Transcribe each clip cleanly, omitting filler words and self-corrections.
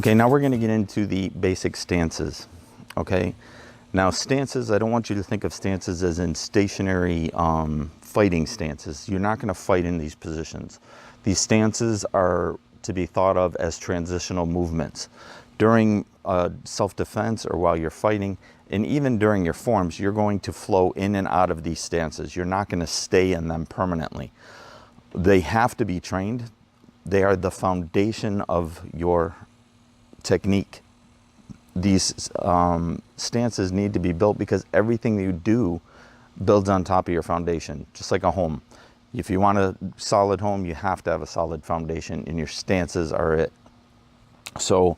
Okay, now we're going to get into the basic stances. Okay, now stances, I don't want you to think of stances as in stationary fighting stances. You're not going to fight in these positions. These stances are to be thought of as transitional movements. During self-defense or while you're fighting, and even during your forms, you're going to flow in and out of these stances. You're not going to stay in them permanently. They have to be trained. They are the foundation of your technique. These stances need to be built because everything you do builds on top of your foundation, just like a home. If you want a solid home, you have to have a solid foundation, and your stances are it. So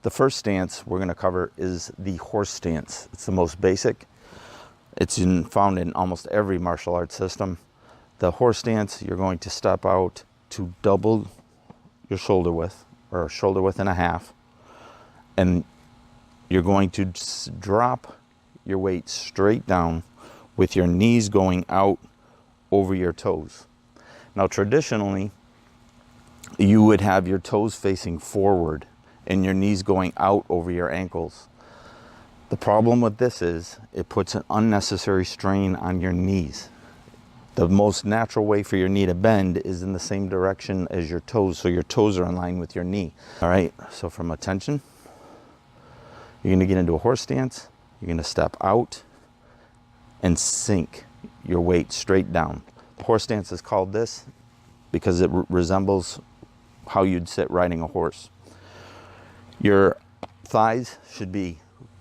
the first stance we're going to cover is the horse stance. It's the most basic. It's found in almost every martial arts system. The horse stance, you're going to step out to double your shoulder width, or shoulder width and a half, and you're going to drop your weight straight down with your knees going out over your toes. Now traditionally, you would have your toes facing forward and your knees going out over your ankles. The problem with this is it puts an unnecessary strain on your knees. The most natural way for your knee to bend is in the same direction as your toes, so your toes are in line with your knee. All right, so from attention, you're going to get into a horse stance. You're going to step out and sink your weight straight down. The horse stance is called this because it resembles how you'd sit riding a horse. Your thighs should be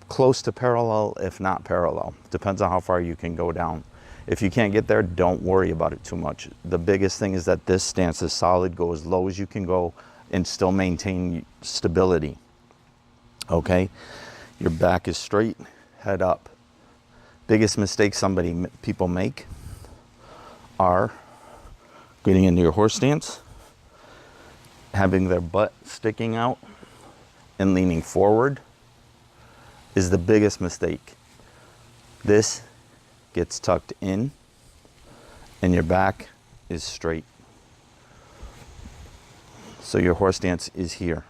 close to parallel, if not parallel. Depends on how far you can go down. If you can't get there, don't worry about it too much. The biggest thing is that this stance is solid. Go as low as you can go and still maintain stability. Okay? Your back is straight, head up. Biggest mistake people make are getting into your horse stance, having their butt sticking out and leaning forward is the biggest mistake. This gets tucked in and your back is straight. So your horse stance is here.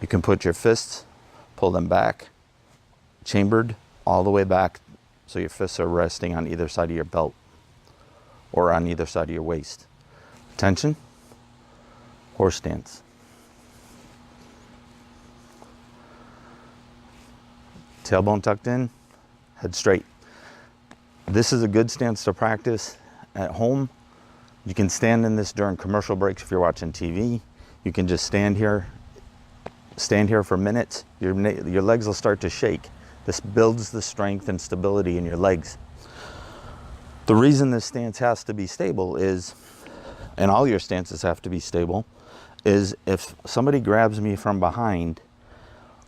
You can put your fists, pull them back, chambered all the way back so your fists are resting on either side of your belt or on either side of your waist. Attention, horse stance. Tailbone tucked in, head straight. This is a good stance to practice at home. You can stand in this during commercial breaks if you're watching TV. You can just stand here for minutes. Your legs will start to shake. This builds the strength and stability in your legs. The reason this stance has to be stable is, and all your stances have to be stable, is if somebody grabs me from behind,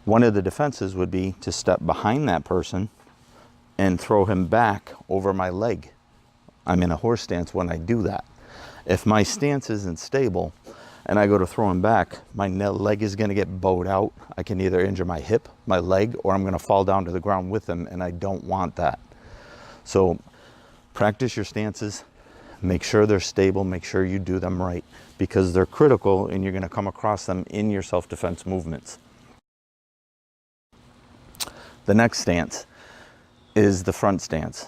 one of the defenses would be to step behind that person and throw him back over my leg. I'm in a horse stance when I do that. If my stance isn't stable and I go to throw him back, my leg is going to get bowed out. I can either injure my hip, my leg, or I'm going to fall down to the ground with him, and I don't want that. So practice your stances. Make sure they're stable. Make sure you do them right, because they're critical and you're going to come across them in your self-defense movements. The next stance is the front stance.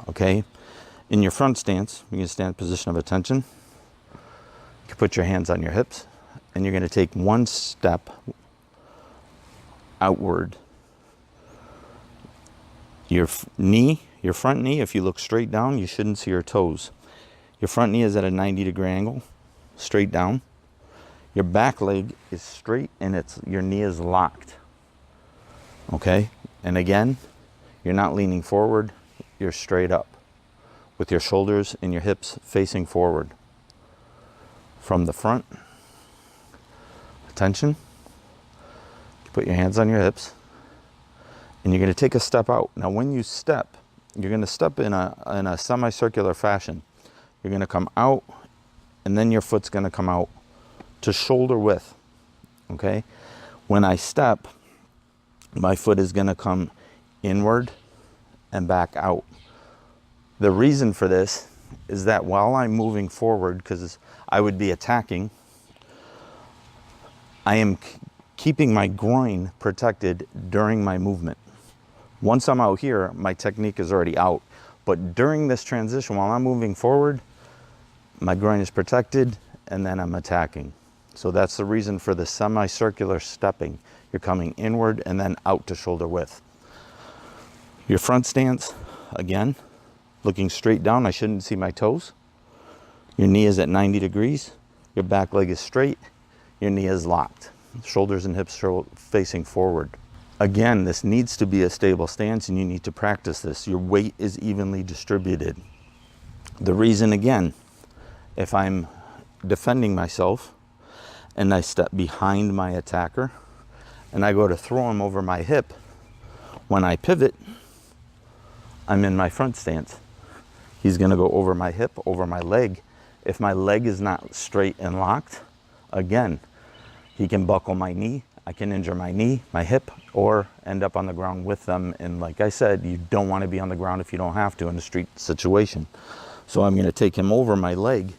Okay? In your front stance, you can stand in position of attention. You can put your hands on your hips, and you're going to take one step outward. Your front knee, if you look straight down, you shouldn't see your toes. Your front knee is at a 90-degree angle, straight down. Your back leg is straight, and your knee is locked. Okay? And again, you're not leaning forward, you're straight up with your shoulders and your hips facing forward. From the front, attention, put your hands on your hips, and you're going to take a step out. Now when you step, you're going to step in a semicircular fashion. You're going to come out, and then your foot's going to come out to shoulder width. Okay? When I step, my foot is going to come inward and back out. The reason for this is that while I'm moving forward, because I would be attacking, I am keeping my groin protected during my movement. Once I'm out here, my technique is already out. But during this transition, while I'm moving forward, my groin is protected and then I'm attacking. So that's the reason for the semicircular stepping. You're coming inward and then out to shoulder width. Your front stance, again, looking straight down. I shouldn't see my toes. Your knee is at 90 degrees. Your back leg is straight. Your knee is locked. Shoulders and hips facing forward. Again, this needs to be a stable stance and you need to practice this. Your weight is evenly distributed. The reason, again, if I'm defending myself and I step behind my attacker and I go to throw him over my hip, when I pivot, I'm in my front stance. He's gonna go over my hip, over my leg. If my leg is not straight and locked, again, he can buckle my knee. I can injure my knee, my hip, or end up on the ground with them. And like I said, you don't want to be on the ground if you don't have to in a street situation. So I'm going to take him over my leg.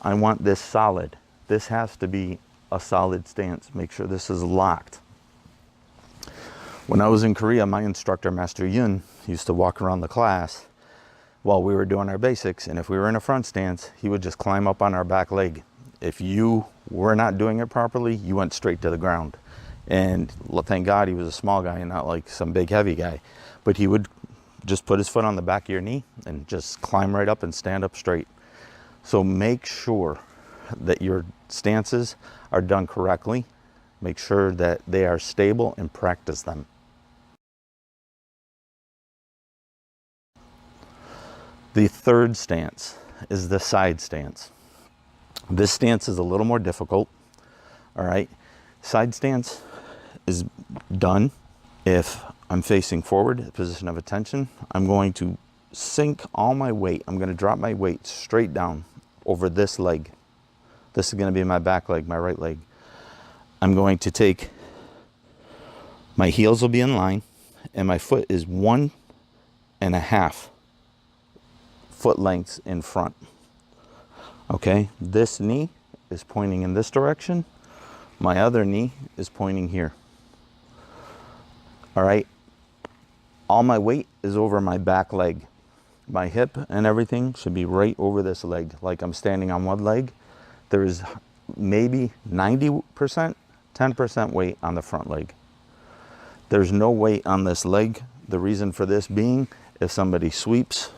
I want this solid. This has to be a solid stance. Make sure this is locked. When I was in Korea, my instructor, Master Yun, used to walk around the class while we were doing our basics. And if we were in a front stance, he would just climb up on our back leg. If you were not doing it properly, you went straight to the ground. And thank God he was a small guy and not like some big heavy guy. But he would just put his foot on the back of your knee and just climb right up and stand up straight. So make sure that your stances are done correctly. Make sure that they are stable and practice them. The third stance is the side stance. This stance is a little more difficult, all right? Side stance is done if I'm facing forward, position of attention. I'm going to sink all my weight. I'm going to drop my weight straight down over this leg. This is going to be my back leg, my right leg. I'm going to take, my heels will be in line, and my foot is 1.5 foot lengths in front. Okay, this knee is pointing in this direction. My other knee is pointing here. All right, all my weight is over my back leg. My hip and everything should be right over this leg. Like I'm standing on one leg. There is maybe 90%, 10% weight on the front leg. There's no weight on this leg. The reason for this being, if somebody sweeps,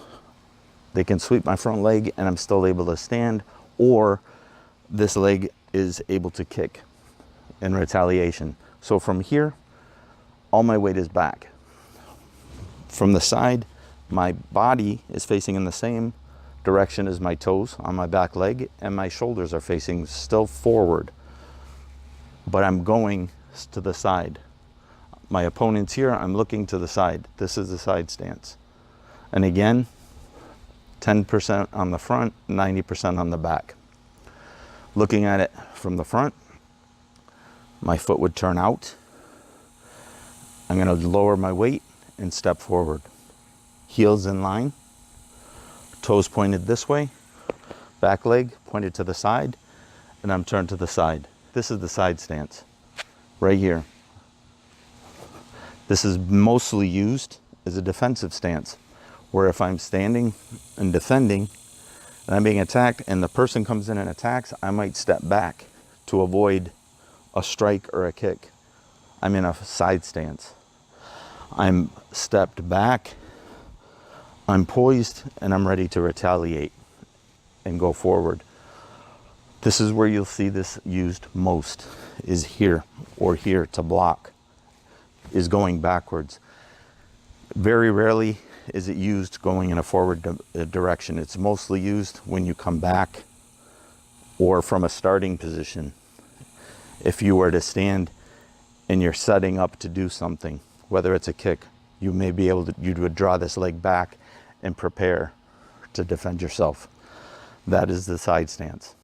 they can sweep my front leg and I'm still able to stand, or this leg is able to kick in retaliation. So from here, all my weight is back. From the side, my body is facing in the same direction as my toes on my back leg, and my shoulders are facing still forward, but I'm going to the side. My opponent's here, I'm looking to the side. This is the side stance. And again, 10% on the front, 90% on the back. Looking at it from the front, my foot would turn out. I'm going to lower my weight and step forward. Heels in line, toes pointed this way, back leg pointed to the side, and I'm turned to the side. This is the side stance, right here. This is mostly used as a defensive stance, where if I'm standing and defending and I'm being attacked and the person comes in and attacks, I might step back to avoid a strike or a kick. I'm in a side stance. I'm stepped back, I'm poised, and I'm ready to retaliate and go forward. This is where you'll see this used most, is here or here to block, is going backwards. Very rarely is it used going in a forward direction. It's mostly used when you come back or from a starting position. If you were to stand and you're setting up to do something, whether it's a kick, you may be able to, you would draw this leg back and prepare to defend yourself. That is the side stance.